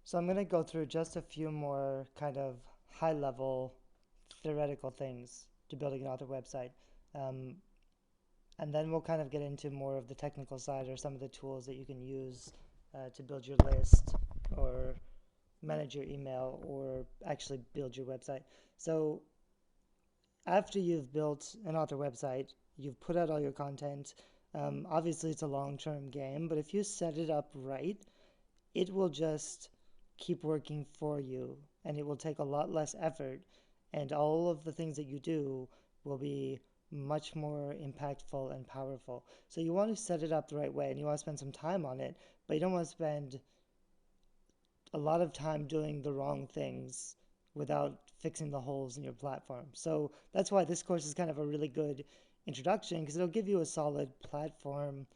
So I'm going to go through just a few more kind of high level theoretical things to building an author website. Um, and then we'll kind of get into more of the technical side or some of the tools that you can use to build your list or manage your email or actually build your website. So after you've built an author website, you've put out all your content. Obviously, it's a long term game, but if you set it up right, it will just keep working for you and it will take a lot less effort and all of the things that you do will be much more impactful and powerful. So you want to set it up the right way and you want to spend some time on it, but you don't want to spend a lot of time doing the wrong things without fixing the holes in your platform. So that's why this course is kind of a really good introduction because it'll give you a solid platform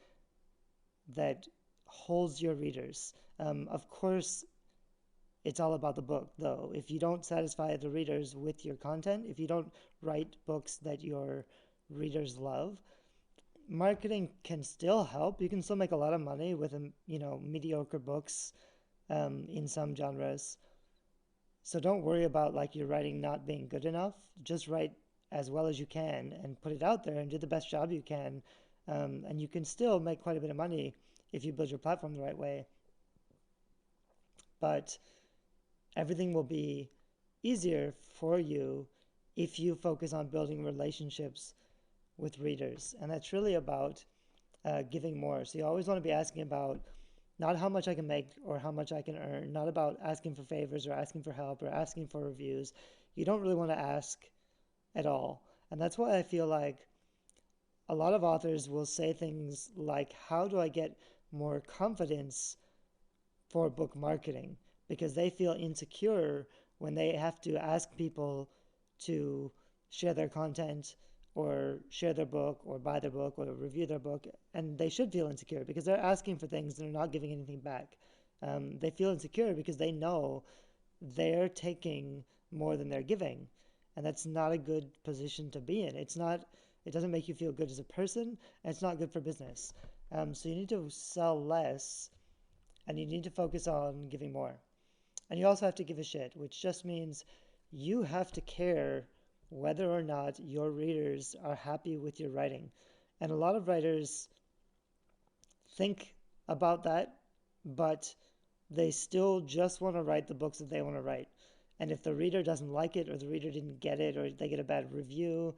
that holds your readers. Of course, it's all about the book, though. If you don't satisfy the readers with your content, if you don't write books that your readers love, marketing can still help. You can still make a lot of money with, mediocre books in some genres. So don't worry about like your writing not being good enough. Just write as well as you can and put it out there and do the best job you can. And you can still make quite a bit of money if you build your platform the right way. But everything will be easier for you if you focus on building relationships with readers. And that's really about giving more. So you always want to be asking about not how much I can make or how much I can earn, not about asking for favors or asking for help or asking for reviews. You don't really want to ask at all. And that's why I feel like a lot of authors will say things like, how do I get more confidence for book marketing? Because they feel insecure when they have to ask people to share their content or share their book or buy their book or review their book. And they should feel insecure because they're asking for things and they're not giving anything back. They feel insecure because they know they're taking more than they're giving. And that's not a good position to be in. It doesn't make you feel good as a person, and it's not good for business. So you need to sell less and you need to focus on giving more. And you also have to give a shit, which just means you have to care whether or not your readers are happy with your writing. And a lot of writers think about that, but they still just want to write the books that they want to write. And if the reader doesn't like it, or the reader didn't get it, or they get a bad review,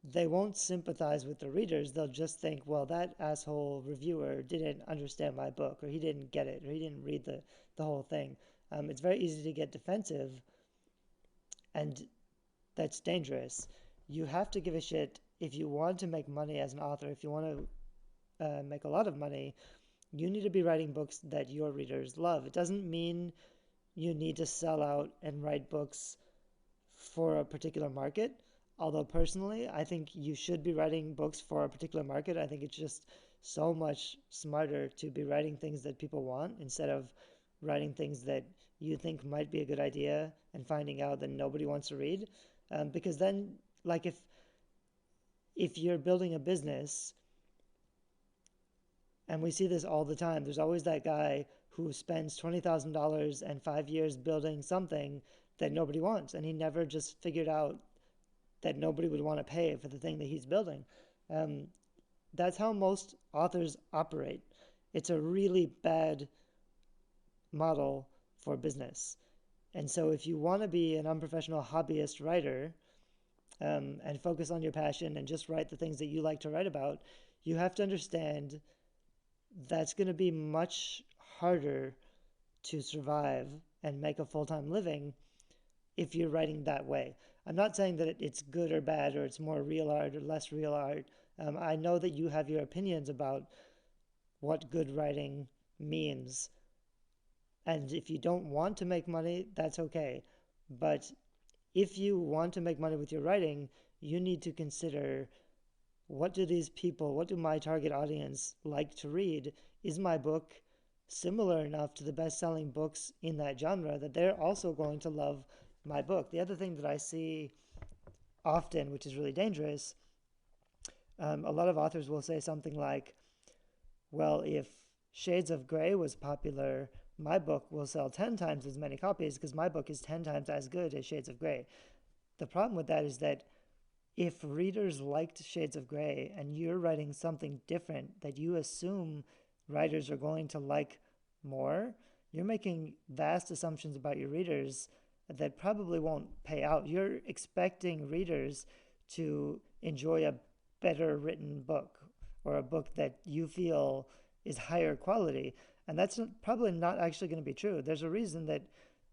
they won't sympathize with the readers. They'll just think, well, that asshole reviewer didn't understand my book, or he didn't get it, or he didn't read the whole thing. It's very easy to get defensive, and that's dangerous. You have to give a shit if you want to make money as an author, if you want to make a lot of money, you need to be writing books that your readers love. It doesn't mean you need to sell out and write books for a particular market. Although personally, I think you should be writing books for a particular market. I think it's just so much smarter to be writing things that people want instead of writing things that you think might be a good idea and finding out that nobody wants to read. Because then, like if you're building a business, and we see this all the time, there's always that guy who spends $20,000 and 5 years building something that nobody wants, and he never just figured out that nobody would want to pay for the thing that he's building. Um, that's how most authors operate. It's a really bad model for business. And so, if you want to be an unprofessional hobbyist writer and focus on your passion and just write the things that you like to write about, you have to understand that's going to be much harder to survive and make a full time living if you're writing that way. I'm not saying that it's good or bad or it's more real art or less real art. I know that you have your opinions about what good writing means. And if you don't want to make money, that's okay. But if you want to make money with your writing, you need to consider what do these people, what do my target audience like to read? Is my book similar enough to the best selling books in that genre that they're also going to love my book? The other thing that I see often, which is really dangerous, a lot of authors will say something like, well, if Shades of Grey was popular, my book will sell 10 times as many copies because my book is 10 times as good as Shades of Grey. The problem with that is that if readers liked Shades of Grey and you're writing something different that you assume writers are going to like more, you're making vast assumptions about your readers that probably won't pay out. You're expecting readers to enjoy a better written book or a book that you feel is higher quality. And that's probably not actually going to be true. There's a reason that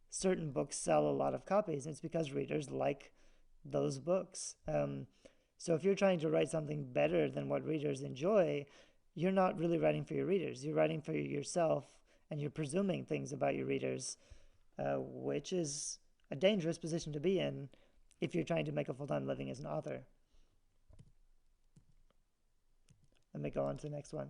certain books sell a lot of copies. And it's because readers like those books. So if you're trying to write something better than what readers enjoy, you're not really writing for your readers. You're writing for yourself, and you're presuming things about your readers, which is a dangerous position to be in if you're trying to make a full-time living as an author. Let me go on to the next one.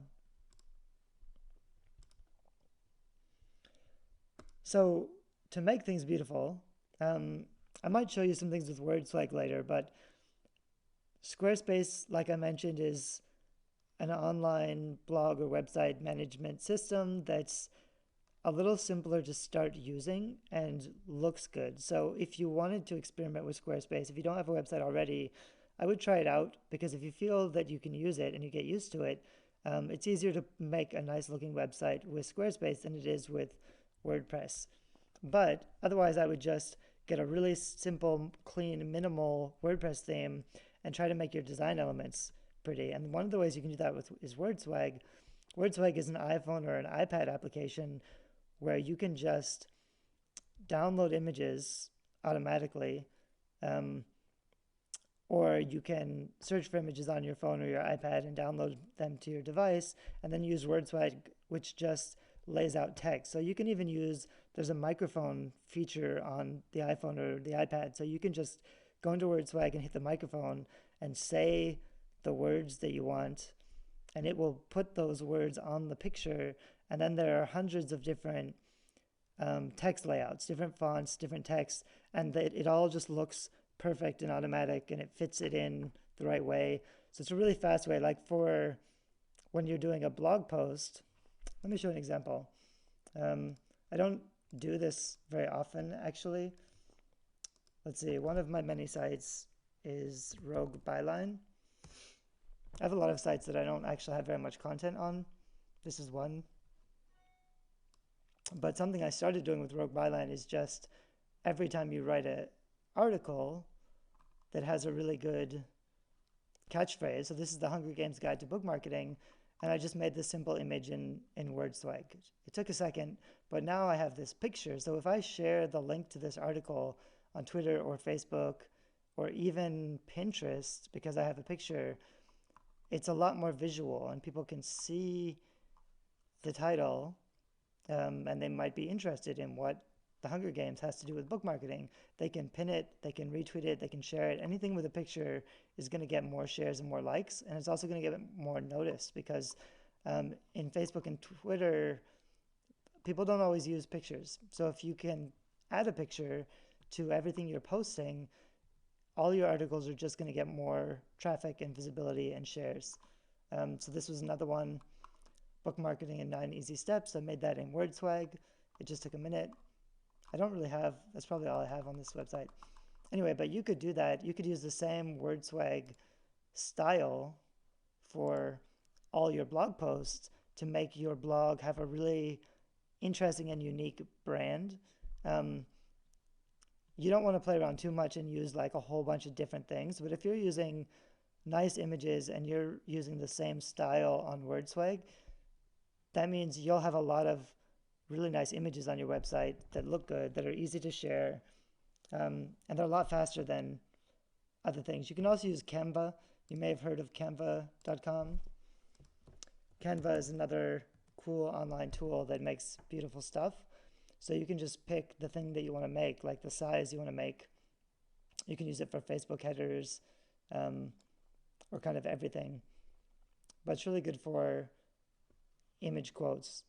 So to make things beautiful, I might show you some things with WordSwag later, but Squarespace, like I mentioned, is an online blog or website management system that's a little simpler to start using and looks good. So if you wanted to experiment with Squarespace, if you don't have a website already, I would try it out, because if you feel that you can use it and you get used to it, it's easier to make a nice looking website with Squarespace than it is with WordPress. But otherwise, I would just get a really simple, clean, minimal WordPress theme and try to make your design elements pretty. And one of the ways you can do that is WordSwag. WordSwag is an iPhone or an iPad application where you can just download images automatically, or you can search for images on your phone or your iPad and download them to your device, and then use WordSwag, which just lays out text. So you can even use, there's a microphone feature on the iPhone or the iPad, so you can just go into WordSwag and hit the microphone and say the words that you want, and it will put those words on the picture. And then there are hundreds of different text layouts, different fonts, different text, and it all just looks perfect and automatic, and it fits it in the right way. So it's a really fast way. Like for when you're doing a blog post, let me show an example. I don't do this very often, actually. Let's see, one of my many sites is Rogue Byline. I have a lot of sites that I don't actually have very much content on. This is one. But something I started doing with Rogue Byline is just every time you write an article that has a really good catchphrase, so this is the Hunger Games Guide to Book Marketing, and I just made this simple image in WordSwag. It took a second, but now I have this picture. So if I share the link to this article on Twitter or Facebook or even Pinterest, because I have a picture, it's a lot more visual and people can see the title, and they might be interested in what the Hunger Games has to do with book marketing. They can pin it, they can retweet it, they can share it. Anything with a picture is going to get more shares and more likes, and it's also going to get more noticed, because in Facebook and Twitter, people don't always use pictures. So if you can add a picture to everything you're posting, all your articles are just going to get more traffic and visibility and shares. So this was another one, book marketing in 9 easy steps. I made that in WordSwag. It just took a minute. I don't really have, that's probably all I have on this website. Anyway, but you could do that. You could use the same WordSwag style for all your blog posts to make your blog have a really interesting and unique brand. You don't want to play around too much and use like a whole bunch of different things, but if you're using nice images and you're using the same style on WordSwag, that means you'll have a lot of really nice images on your website that look good, that are easy to share, and they're a lot faster than other things. You can also use Canva. You may have heard of canva.com. Canva is another cool online tool that makes beautiful stuff. So you can just pick the thing that you want to make, like the size you want to make. You can use it for Facebook headers, or kind of everything. But it's really good for image quotes.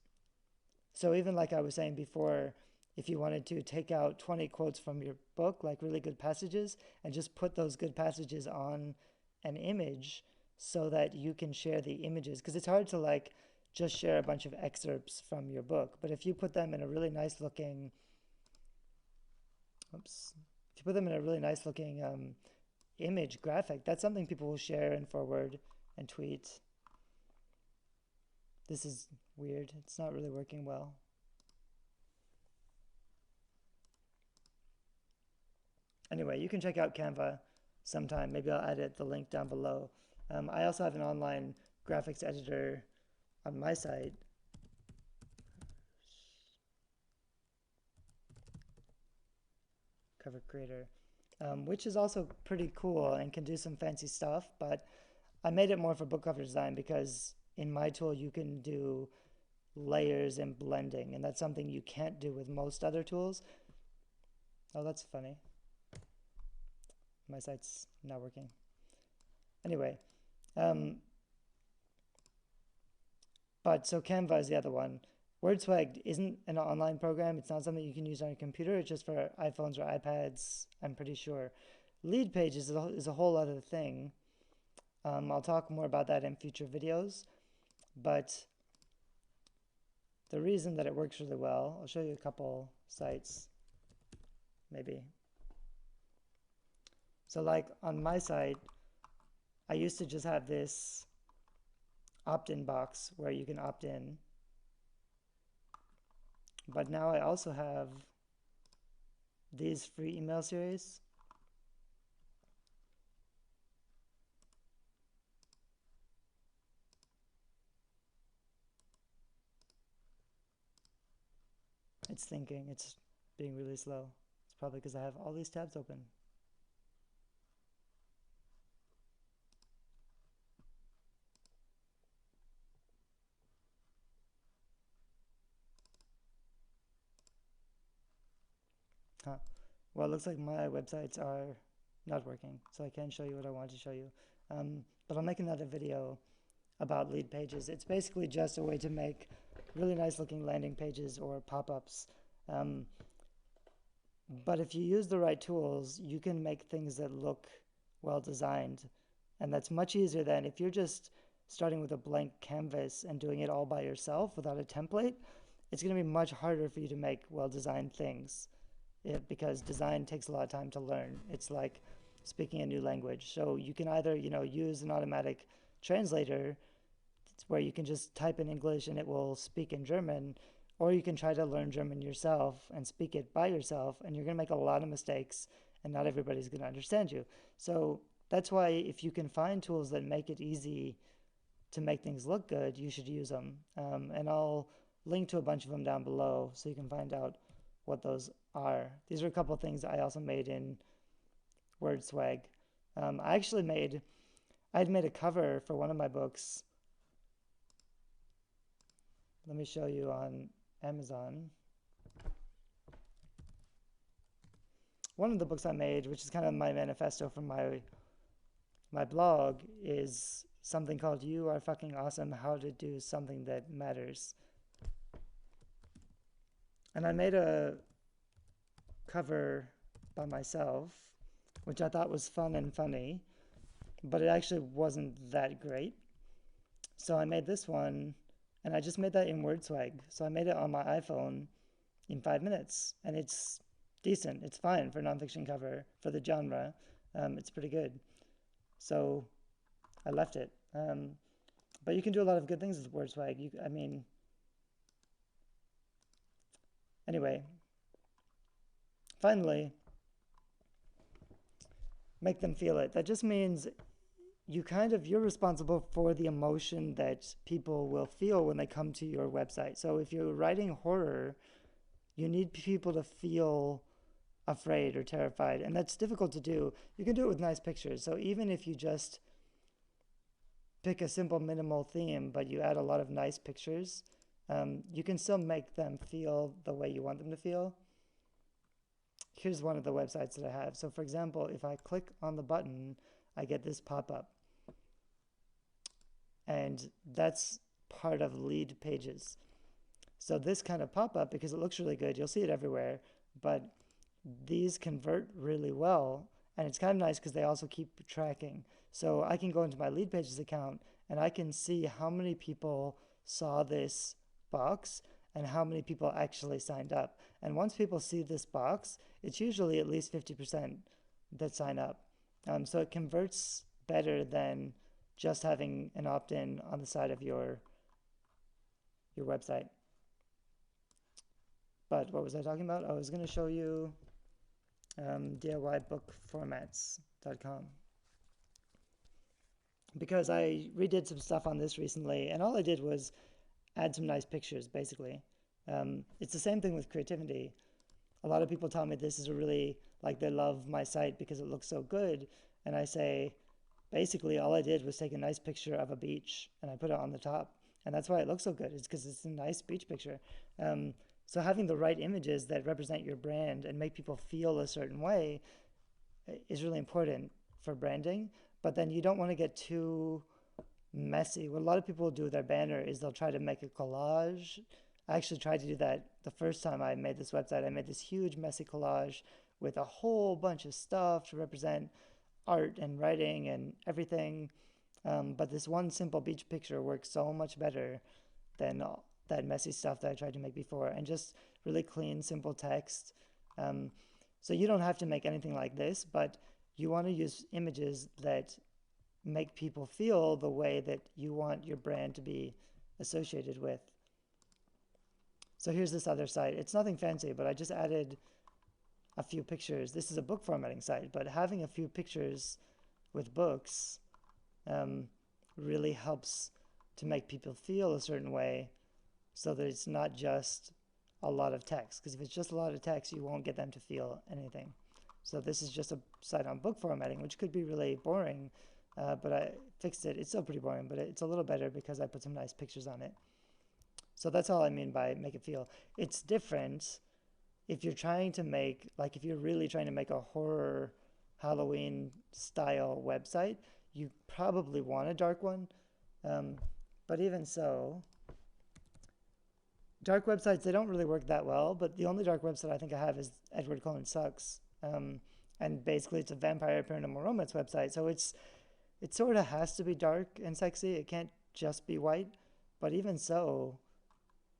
So even like I was saying before, if you wanted to take out 20 quotes from your book, like really good passages, and just put those good passages on an image so that you can share the images, because it's hard to like just share a bunch of excerpts from your book. But if you put them in a really nice looking, if you put them in a really nice looking image graphic, that's something people will share and forward and tweet. This is weird. It's not really working well. Anyway, you can check out Canva sometime. Maybe I'll edit the link down below. I also have an online graphics editor on my site. Cover Creator, which is also pretty cool and can do some fancy stuff, but I made it more for book cover design because in my tool you can do layers and blending, and that's something you can't do with most other tools. Oh, that's funny. My site's not working. Anyway, but so Canva is the other one. WordSwag isn't an online program. It's not something you can use on your computer. It's just for iPhones or iPads, I'm pretty sure. Leadpages is a whole other thing. I'll talk more about that in future videos. But the reason that it works really well, I'll show you a couple sites, maybe. So like on my site, I used to just have this opt-in box where you can opt in. But now I also have these free email series. It's thinking, it's being really slow. It's probably because I have all these tabs open. Huh. Well, it looks like my websites are not working, so I can't show you what I want to show you. But I'll make another video about Leadpages. It's basically just a way to make really nice looking landing pages or pop-ups. But if you use the right tools, you can make things that look well designed. And that's much easier than if you're just starting with a blank canvas and doing it all by yourself without a template. It's going to be much harder for you to make well-designed things because design takes a lot of time to learn. It's like speaking a new language. So you can either, use an automatic translator where you can just type in English and it will speak in German, or you can try to learn German yourself and speak it by yourself, and you're going to make a lot of mistakes and not everybody's going to understand you. So that's why if you can find tools that make it easy to make things look good, you should use them. And I'll link to a bunch of them down below so you can find out what those are. These are a couple of things I also made in WordSwag. I'd made a cover for one of my books. Let me show you on Amazon. One of the books I made, which is kind of my manifesto from my blog, is something called You Are Fucking Awesome, How to Do Something That Matters. And I made a cover by myself, which I thought was fun and funny, but it actually wasn't that great. So I made this one, and I just made that in WordSwag. So I made it on my iPhone in 5 minutes, and it's decent. It's fine for a nonfiction cover for the genre. It's pretty good. So I left it. But you can do a lot of good things with WordSwag. Anyway, finally, make them feel it. That just means you're responsible for the emotion that people will feel when they come to your website. So if you're writing horror, you need people to feel afraid or terrified, and that's difficult to do. You can do it with nice pictures. So even if you just pick a simple minimal theme, but you add a lot of nice pictures, you can still make them feel the way you want them to feel. Here's one of the websites that I have. So for example, if I click on the button, I get this pop-up. And that's part of Leadpages. So this kind of pop-up, because it looks really good, you'll see it everywhere, but these convert really well. And it's kind of nice because they also keep tracking. So I can go into my Leadpages account and I can see how many people saw this box and how many people actually signed up. And once people see this box, it's usually at least 50% that sign up. So it converts better than just having an opt-in on the side of your website. But what was I talking about? I was going to show you DIYbookformats.com because I redid some stuff on this recently, and all I did was add some nice pictures, basically. It's the same thing with creativity. A lot of people tell me this is a really, like, they love my site because it looks so good, and I say, basically all I did was take a nice picture of a beach and I put it on the top, and that's why it looks so good. It's because it's a nice beach picture. So having the right images that represent your brand and make people feel a certain way is really important for branding. But then you don't want to get too messy. What a lot of people do with their banner is they'll try to make a collage. I actually tried to do that the first time I made this website. I made this huge messy collage with a whole bunch of stuff to represent art and writing and everything. But this one simple beach picture works so much better than that messy stuff that I tried to make before, and just really clean, simple text. So you don't have to make anything like this, but you want to use images that make people feel the way that you want your brand to be associated with. So here's this other site. It's nothing fancy, but I just added a few pictures. This is a book formatting site, but having a few pictures with books really helps to make people feel a certain way, so that it's not just a lot of text. Because if it's just a lot of text, you won't get them to feel anything. So this is just a site on book formatting, which could be really boring, but I fixed it. It's still pretty boring, but it's a little better because I put some nice pictures on it. So that's all I mean by make it feel. It's different if you're trying to make, like if you're really trying to make a horror Halloween style website, you probably want a dark one. But even so, dark websites, they don't really work that well, but the only dark website I think I have is Edward Cullen Sucks. And basically it's a vampire paranormal romance website, so it sort of has to be dark and sexy. It can't just be white, but even so,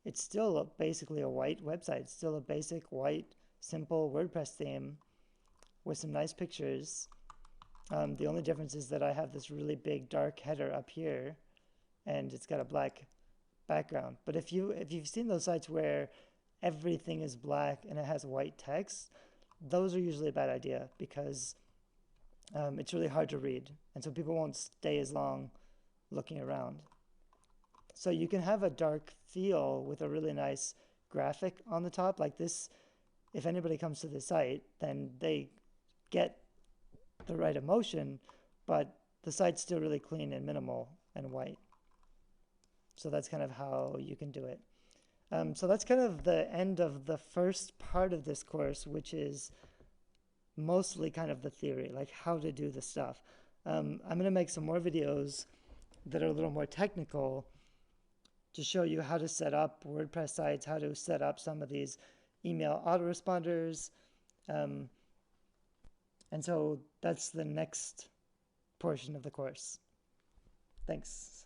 it's still basically a white website. It's still a basic white, simple WordPress theme with some nice pictures. The only difference is that I have this really big dark header up here, and it's got a black background. But if you've seen those sites where everything is black and it has white text, those are usually a bad idea because it's really hard to read, and so people won't stay as long looking around. So you can have a dark feel with a really nice graphic on the top like this. If anybody comes to the site, then they get the right emotion, but the site's still really clean and minimal and white. So that's kind of how you can do it. So that's kind of the end of the first part of this course, which is mostly kind of the theory, like how to do the stuff. I'm going to make some more videos that are a little more technical to show you how to set up WordPress sites, how to set up some of these email autoresponders. And so that's the next portion of the course. Thanks.